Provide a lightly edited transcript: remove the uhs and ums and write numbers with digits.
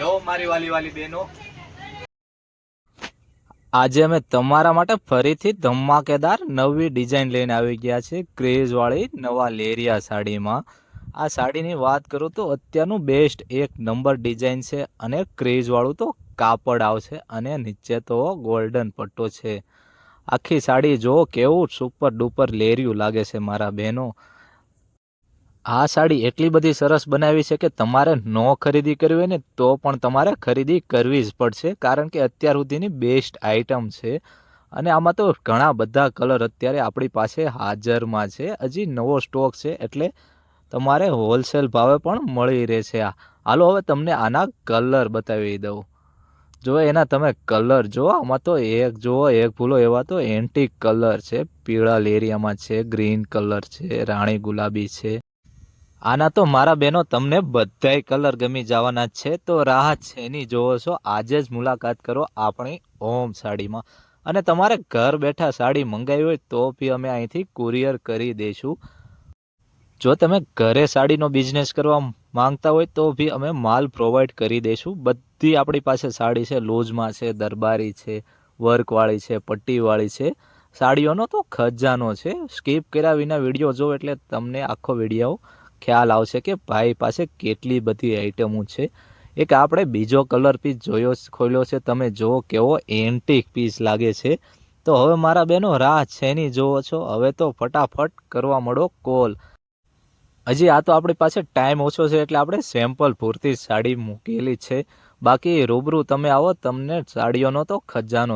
લો મારી વાલી વાલી બહેનો, આજે અમે તમારા માટે ફરીથી ધમાકેદાર નવી ડિઝાઇન લઈને આવી ગયા છે ક્રેઝ વાળી નવા લેરિયા સાડીમાં। આ સાડીની વાત કરું તો અત્યારનું બેસ્ટ એક નંબર ડિઝાઇન છે અને ક્રેઝ વાળું તો કાપડ આવશે અને નીચે તો ગોલ્ડન પટ્ટો છે। આખી સાડી જો કેવું સુપર ડુપર લેરિયું લાગે છે મારા બહેનો। આ સાડી એટલી બધી સરસ બનાવી છે કે તમારે નો ખરીદી કરવી હોય ને તો પણ તમારે ખરીદી કરવી જ પડશે, કારણ કે અત્યાર સુધીની બેસ્ટ આઇટમ છે। અને આમાં તો ઘણા બધા કલર અત્યારે આપણી પાસે હાજરમાં છે, હજી નવો સ્ટોક છે, એટલે તમારે હોલસેલ ભાવે પણ મળી રહેશે। હાલો હવે તમને આના કલર બતાવી દઉં। જો એના તમે કલર જો, આમાં તો એક જુઓ એક ભૂલો એવા તો એન્ટિક કલર છે, પીળા લેરિયામાં છે, ગ્રીન કલર છે, રાણી ગુલાબી છે। આના તો મારા બહેનો તમને બધાય કલર ગમી જવાના છે, તો રાહ શેની જોવો છો? આજે જ મુલાકાત કરો આપણી ઓમ સાડીમાં। અને તમારે ઘર બેઠા સાડી મંગાવી હોય તો બી અમે અહીંથી કુરિયર કરી દઈશું। જો તમે ઘરે સાડીનો બિઝનેસ કરવા માંગતા હોય તો બી અમે માલ પ્રોવાઈડ કરી દઈશું। બધી આપણી પાસે સાડી છે, લૂઝમાં છે, દરબારી છે, વર્કવાળી છે, પટ્ટીવાળી છે। સાડીઓનો તો ખજાનો છે। સ્કીપ કર્યા વિના વિડીયો જો એટલે તમને આખો વિડીયો ખ્યાલ આવશે કે ભાઈ પાસે કેટલી બધી આઈટમો છે। એક આપણે બીજો કલર પીસ જોયો ખોલ્યો છે, તમે જો કેવો એન્ટિક પીસ લાગે છે। તો હવે મારા બહેનો રાહ શેની જોવો છો? હવે તો ફટાફટ કરવા મળો કોલ। હજી આ તો આપણી પાસે ટાઈમ ઓછો છે એટલે આપણે સેમ્પલ પૂરતી સાડી મૂકેલી છે, બાકી રૂબરૂ તમે આવો તમને સાડીઓનો તો ખજાનો